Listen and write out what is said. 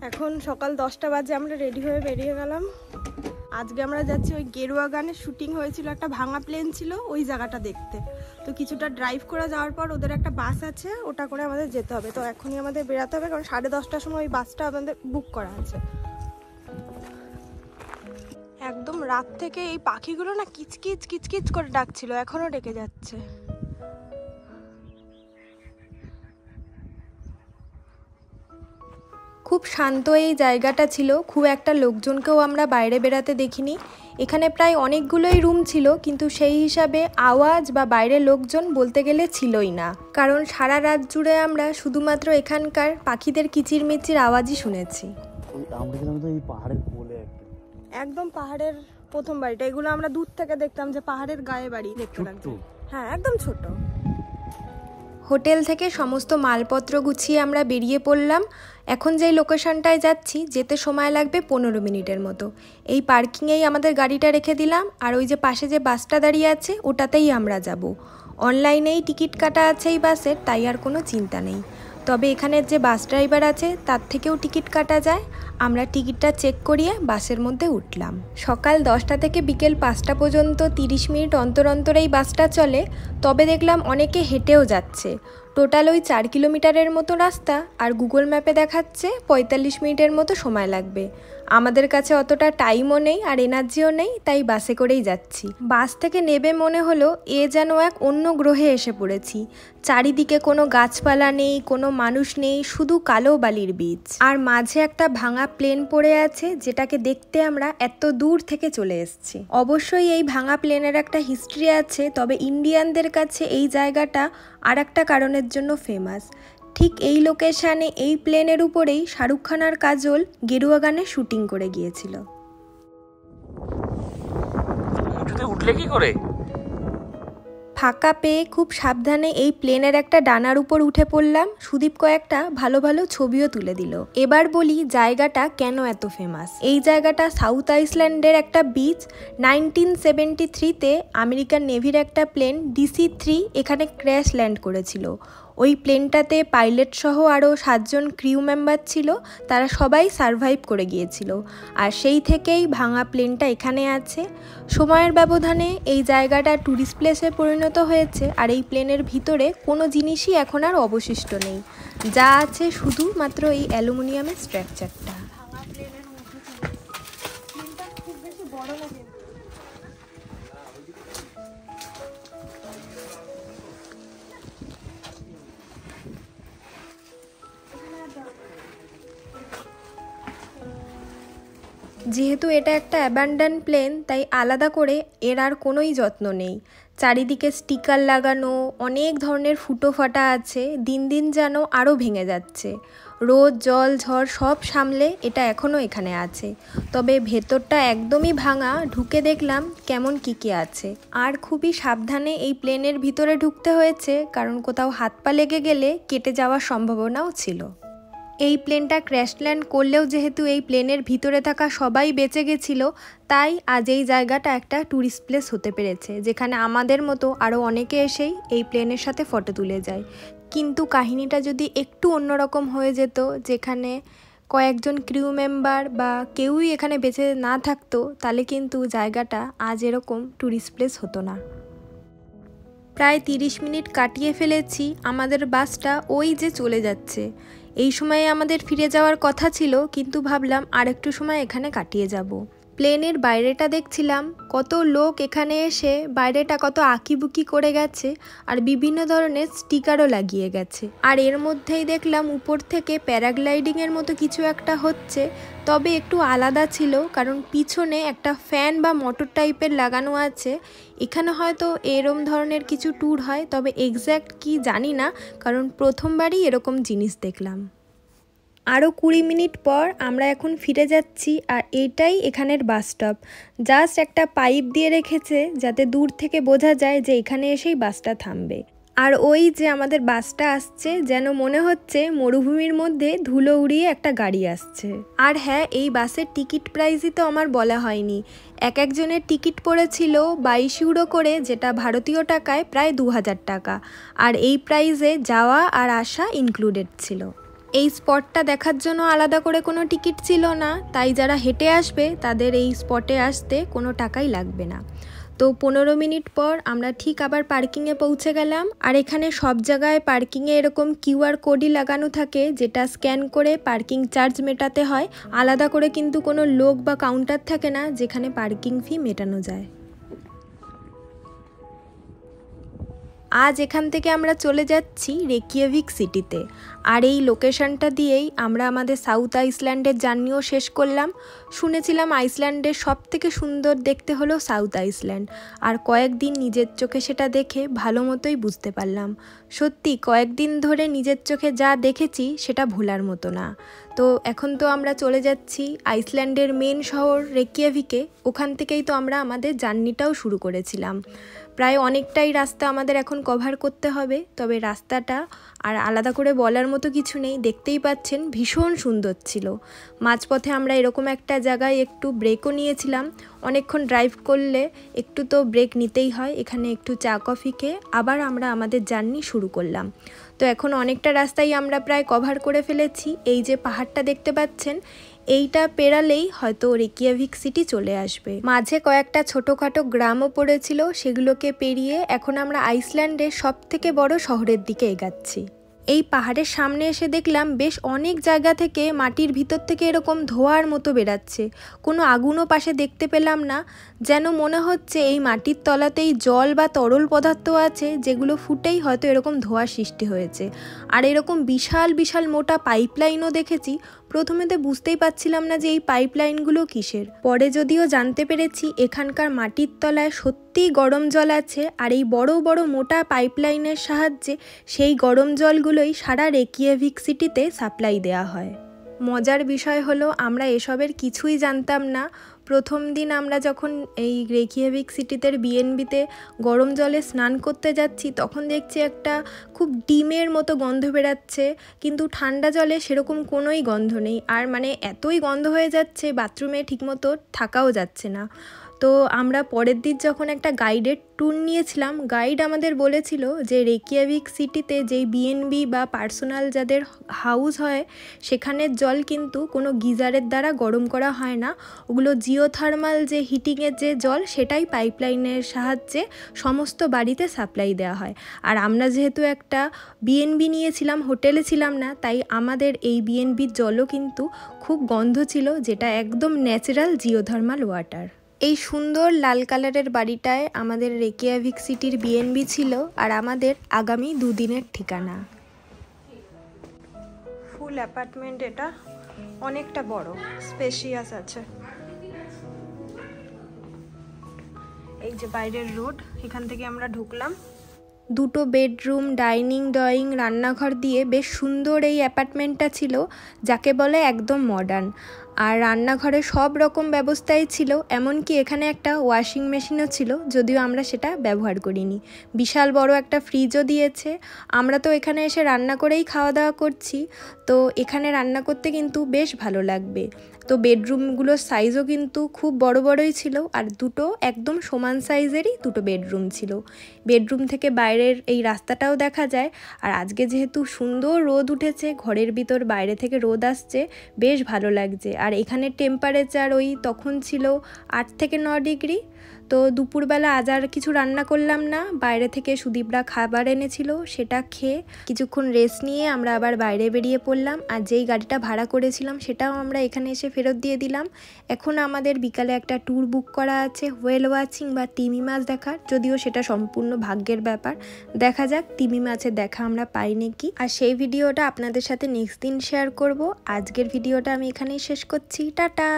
এখন সকাল 10টা বাজে, আমরা রেডি হয়ে বেরিয়ে গেলাম। আজকে আমরা যাচ্ছি ওই গেরুয়া গানের শুটিং হয়েছিল, একটা ভাঙা প্লেন ছিল ওই জায়গাটা দেখতে। তো কিছুটা ড্রাইভ করে যাওয়ার পর ওদের একটা বাস আছে, ওটা করে আমাদের যেতে হবে। তো এখনই আমাদের বেরাতে হবে, কারণ 10:30টার সময় ওই বাসটা আমাদের বুক করা আছে। একদম রাত থেকে এই পাখিগুলো না কিচকিচ কিচকিচ করে ডাকছিল, এখনো ডেকে যাচ্ছে। খুব শান্ত এই জায়গাটা ছিল, খুব একটা লোকজনকেও আমরা বাইরে বেরাতে দেখিনি। এখানে প্রায় অনেকগুলোই রুম ছিল, কিন্তু সেই হিসাবে আওয়াজ বা বাইরে লোকজন বলতে গেলে ছিলই না, কারণ সারা রাত জুড়ে আমরা শুধুমাত্র এখানকার পাখিদের কিচিরমিচির আওয়াজই শুনেছি। একদম পাহাড়ের প্রথম বাড়িটা, এগুলো আমরা দূর থেকে দেখতাম যে পাহাড়ের গায়ে বাড়ি দেখতে লাগতো। হ্যাঁ, একদম ছোট। হোটেল থেকে সমস্ত মালপত্র গুছিয়ে আমরা বেরিয়ে পড়লাম। এখন যেই লোকেশনটায় যাচ্ছি যেতে সময় লাগবে 15 মিনিটের মতো। এই পার্কিংয়েই আমাদের গাড়িটা রেখে দিলাম, আর ওই যে পাশে যে বাসটা দাঁড়িয়ে আছে ওটাতেই আমরা যাব। অনলাইনেই টিকিট কাটা আছে এই বাসের, তাই আর কোনো চিন্তা নেই। তবে এখানের যে বাস ড্রাইভার আছে তার থেকেও টিকিট কাটা যায়। আমরা টিকিটটা চেক করিয়ে বাসের মধ্যে উঠলাম। সকাল 10টা থেকে বিকেল 5টা পর্যন্ত 30 মিনিট অন্তর অন্তর এই বাসটা চলে। তবে দেখলাম অনেকে হেঁটেও যাচ্ছে। টোটাল ওই 4 কিলোমিটারের মতো রাস্তা, আর গুগল ম্যাপে দেখাচ্ছে 45 মিনিটের মতো সময় লাগবে। আমাদের কাছে অতটা টাইমও নেই আর এনার্জিও নেই, তাই বাসে করেই যাচ্ছি। বাস থেকে নেবে মনে হলো এ যেন এক অন্য গ্রহে এসে পড়েছি। চারিদিকে কোনো গাছপালা নেই, কোনো মানুষ নেই, শুধু কালো বালির বীচ, আর মাঝে একটা ভাঙা প্লেন পড়ে আছে, যেটাকে দেখতে আমরা এত দূর থেকে চলে এসেছি। অবশ্যই এই ভাঙা প্লেনের একটা হিস্ট্রি আছে, তবে ইন্ডিয়ানদের কাছে এই জায়গাটা আর একটা কারণের জন্য ফেমাস। ঠিক এই লোকেশানে এই প্লেনের উপরেই শাহরুখ খান আর কাজল গেরুয়া গানে শুটিং করে গিয়েছিল। উঠলে কি করে? ফাঁকা পেয়ে খুব সাবধানে এই প্লেনের একটা ডানার উপর উঠে পড়লাম। সুদীপ কয়েকটা ভালো ভালো ছবিও তুলে দিল। এবার বলি জায়গাটা কেন এত ফেমাস। এই জায়গাটা সাউথ আইসল্যান্ডের একটা বিচ। 1973-তে আমেরিকান নেভির একটা প্লেন DC-3 এখানে ক্র্যাশ ল্যান্ড করেছিল। ওই প্লেনটাতে পাইলট সহ আরও 7 জন ক্রিউ মেম্বার ছিল, তারা সবাই সারভাইভ করে গিয়েছিল। আর সেই থেকেই ভাঙা প্লেনটা এখানে আছে। সময়ের ব্যবধানে এই জায়গাটা ট্যুরিস্ট প্লেসে পরিণত হয়েছে, আর এই প্লেনের ভিতরে কোনো জিনিসই এখন আর অবশিষ্ট নেই। যা আছে শুধুমাত্র এই অ্যালুমিনিয়ামের স্ট্রাকচারটা। ভাঙা প্লেনের মধ্যে প্লেনটা খুব বেশি বড় না, যেহেতু এটা একটা অ্যাবান্ডান প্লেন, তাই আলাদা করে এর আর কোনোই যত্ন নেই। চারিদিকে স্টিকার লাগানো, অনেক ধরনের ফুটো ফাটা আছে, দিন দিন যেন আরও ভেঙে যাচ্ছে। রোদ জল ঝড় সব সামলে এটা এখনও এখানে আছে। তবে ভেতরটা একদমই ভাঙা, ঢুকে দেখলাম কেমন কী আছে। আর খুবই সাবধানে এই প্লেনের ভিতরে ঢুকতে হয়েছে, কারণ কোথাও হাত পা লেগে গেলে কেটে যাওয়ার সম্ভাবনাও ছিল। এই প্লেনটা ক্র্যাশ ল্যান্ড করলেও যেহেতু এই প্লেনের ভিতরে থাকা সবাই বেঁচে গেছিলো, তাই আজ এই জায়গাটা একটা ট্যুরিস্ট প্লেস হতে পেরেছে, যেখানে আমাদের মতো আরও অনেকে এসেই এই প্লেনের সাথে ফটো তুলে যায়। কিন্তু কাহিনীটা যদি একটু অন্যরকম হয়ে যেত, যেখানে কয়েকজন ক্রিউ মেম্বার বা কেউই এখানে বেঁচে না থাকতো, তাহলে কিন্তু জায়গাটা আজ এরকম ট্যুরিস্ট প্লেস হতো না। প্রায় 30 মিনিট কাটিয়ে ফেলেছি, আমাদের বাসটা ওই যে চলে যাচ্ছে। এই সময়ে আমাদের ফিরে যাওয়ার কথা ছিল, কিন্তু ভাবলাম আর একটু সময় এখানে কাটিয়ে যাব। প্লেনের বাইরেটা দেখছিলাম, কত লোক এখানে এসে বাইরেটা কত আঁকিবুকি করে গেছে, আর বিভিন্ন ধরনের স্টিকারও লাগিয়ে গেছে। আর এর মধ্যেই দেখলাম উপর থেকে প্যারাগ্লাইডিংয়ের মতো কিছু একটা হচ্ছে, তবে একটু আলাদা ছিল, কারণ পিছনে একটা ফ্যান বা মোটর টাইপের লাগানো আছে। এখানে হয়তো এরম ধরনের কিছু ট্যুর হয়, তবে এক্স্যাক্ট কি জানি না, কারণ প্রথমবারই এরকম জিনিস দেখলাম। আরও 20 মিনিট পর আমরা এখন ফিরে যাচ্ছি, আর এইটাই এখানের বাস স্টপ। জাস্ট একটা পাইপ দিয়ে রেখেছে যাতে দূর থেকে বোঝা যায় যে এখানে এসেই বাসটা থামবে। আর ওই যে আমাদের বাসটা আসছে, যেন মনে হচ্ছে মরুভূমির মধ্যে ধুলো উড়িয়ে একটা গাড়ি আসছে। আর হ্যাঁ, এই বাসের টিকিট প্রাইসই তো আমার বলা হয়নি। এক একজনের টিকিট পড়েছিল 22 ইউরো করে, যেটা ভারতীয় টাকায় প্রায় 2000 টাকা। আর এই প্রাইসে যাওয়া আর আসা ইনক্লুডেড ছিল। এই স্পটটা দেখার জন্য আলাদা করে কোনো টিকিট ছিল না, তাই যারা হেঁটে আসবে তাদের এই স্পটে আসতে কোনো টাকাই লাগবে না। তো 15 মিনিট পর আমরা ঠিক আবার পার্কিংয়ে পৌঁছে গেলাম। আর এখানে সব জায়গায় পার্কিংয়ে এরকম QR কোডই লাগানো থাকে, যেটা স্ক্যান করে পার্কিং চার্জ মেটাতে হয়। আলাদা করে কিন্তু কোনো লোক বা কাউন্টার থাকে না যেখানে পার্কিং ফি মেটানো যায়। আজ এখান থেকে আমরা চলে যাচ্ছি রেকিয়াভিক সিটিতে। আর এই লোকেশনটা দিয়েই আমরা আমাদের সাউথ আইসল্যান্ডের জার্নিও শেষ করলাম। শুনেছিলাম আইসল্যান্ডের সবথেকে সুন্দর দেখতে হলো সাউথ আইসল্যান্ড, আর কয়েকদিন নিজের চোখে সেটা দেখে ভালো মতোই বুঝতে পারলাম। সত্যি কয়েকদিন ধরে নিজের চোখে যা দেখেছি সেটা ভোলার মতো না। তো এখন তো আমরা চলে যাচ্ছি আইসল্যান্ডের মেন শহর রেকিয়াভিকে। ওখান থেকেই তো আমরা আমাদের জার্নিটাও শুরু করেছিলাম। প্রায় অনেকটাই রাস্তা আমাদের এখন কভার করতে হবে, তবে রাস্তাটা আর আলাদা করে বলার মতো কিছু নেই, দেখতেই পাচ্ছেন ভীষণ সুন্দর ছিল। মাঝপথে আমরা এরকম একটা জায়গায় একটু ব্রেকও নিয়েছিলাম। অনেকক্ষণ ড্রাইভ করলে একটু তো ব্রেক নিতেই হয়। এখানে একটু চা কফি খেয়ে আবার আমরা আমাদের জার্নি শুরু করলাম। তো এখন অনেকটা রাস্তাই আমরা প্রায় কভার করে ফেলেছি। এই যে পাহাড়টা দেখতে পাচ্ছেন, এইটা পেরালেই হয়তো রেকিয়াভিক সিটি চলে আসবে। মাঝে কয়েকটা ছোটোখাটো গ্রামও পড়েছিল, সেগুলোকে পেরিয়ে এখন আমরা আইসল্যান্ডের সবথেকে বড় শহরের দিকে এগাচ্ছি। এই পাহাড়ের সামনে এসে দেখলাম বেশ অনেক জায়গা থেকে মাটির ভিতর থেকে এরকম ধোঁয়ার মতো বেরাচ্ছে। কোনো আগুনও পাশে দেখতে পেলাম না, যেন মনে হচ্ছে এই মাটির তলাতেই জল বা তরল পদার্থ আছে, যেগুলো ফুটেই হয়তো এরকম ধোঁয়ার সৃষ্টি হয়েছে। আর এরকম বিশাল বিশাল মোটা পাইপলাইনও দেখেছি। প্রথমে তো বুঝতেই পারছিলাম না যে এই পাইপলাইনগুলো কিসের। পরে যদিও জানতে পেরেছি এখানকার মাটির তলায় সত্যিই গরম জল আছে, আর এই বড় বড় মোটা পাইপলাইনের সাহায্যে সেই গরম জলগুলোই সারা রেকিয়াভিক সিটিতে সাপ্লাই দেওয়া হয়। মজার বিষয় হলো আমরা এসবের কিছুই জানতাম না। প্রথম দিন আমরা যখন এই রেকিয়াভিক সিটিতে বিএনবিতে গরম জলে স্নান করতে যাচ্ছি, তখন দেখছি একটা খুব ডিমের মতো গন্ধ বেরাচ্ছে, কিন্তু ঠান্ডা জলে সেরকম কোনোই গন্ধ নেই। আর মানে এতই গন্ধ হয়ে যাচ্ছে, বাথরুমে ঠিকমতো থাকাও যাচ্ছে না। তো আমরা পরের দিন যখন একটা গাইডের ট্যুর নিয়েছিলাম, গাইড আমাদের বলেছিল যে রেকিয়াভিক সিটিতে যেই বিএনবি বা পার্সোনাল যাদের হাউস হয়, সেখানের জল কিন্তু কোনো গিজারের দ্বারা গরম করা হয় না। ওগুলো জিওথার্মাল যে হিটিংয়ের যে জল, সেটাই পাইপলাইনের সাহায্যে সমস্ত বাড়িতে সাপ্লাই দেওয়া হয়। আর আমরা যেহেতু একটা বিএনবি নিয়েছিলাম, হোটেলে ছিলাম না, তাই আমাদের এই বিএনবির জলও কিন্তু খুব গন্ধ ছিল, যেটা একদম ন্যাচারাল জিওথার্মাল ওয়াটার। এই সুন্দর লাল কালারের বাড়িটায় আমাদের রেকিয়াভিক সিটির বিএনবি ছিল, আর আমাদের আগামী 2 দিনের ঠিকানা। ফুল অ্যাপার্টমেন্ট, এটা অনেকটা বড়, স্পেশিয়াস আছে। এই যে বাইরের রোড, এখান থেকে আমরা ঢুকলাম। 2টো বেডরুম, ডাইনিং, ড্রয়িং, রান্নাঘর দিয়ে বেশ সুন্দর এই অ্যাপার্টমেন্টটা ছিল, যাকে বলে একদম মডার্ন। আর রান্নাঘরে সব রকম ব্যবস্থাই ছিল, এমনকি এখানে একটা ওয়াশিং মেশিনও ছিল, যদিও আমরা সেটা ব্যবহার করিনি। বিশাল বড় একটা ফ্রিজও দিয়েছে। আমরা তো এখানে এসে রান্না করেই খাওয়া দাওয়া করছি, তো এখানে রান্না করতে কিন্তু বেশ ভালো লাগবে। তো বেডরুমগুলোর সাইজও কিন্তু খুব বড় বড়ই ছিল, আর 2টো একদম সমান সাইজেরই 2টো বেডরুম ছিল। বেডরুম থেকে বাইরের এই রাস্তাটাও দেখা যায়। আর আজকে যেহেতু সুন্দর রোদ উঠেছে, ঘরের ভিতর বাইরে থেকে রোদ আসছে, বেশ ভালো লাগছে। আর এখানে টেম্পারেচার ওই তখন ছিল 8 থেকে 9 ডিগ্রি। তো দুপুরবেলা আজ আর কিছু রান্না করলাম না, বাইরে থেকে সুদীপরা খাবার এনেছিল, সেটা খেয়ে কিছুক্ষণ রেস্ট নিয়ে আমরা আবার বাইরে বেরিয়ে পড়লাম। আর যেই গাড়িটা ভাড়া করেছিলাম সেটাও আমরা এখানে এসে ফেরত দিয়ে দিলাম। এখন আমাদের বিকালে একটা ট্যুর বুক করা আছে হোয়েল ওয়াচিং বা তিমি মাছ দেখার, যদিও সেটা সম্পূর্ণ ভাগ্যের ব্যাপার। দেখা যাক তিমি মাছের দেখা আমরা পাই নাকি। আর সেই ভিডিওটা আপনাদের সাথে নেক্সট দিন শেয়ার করব। আজকের ভিডিওটা আমি এখানেই শেষ করছি। টাটা।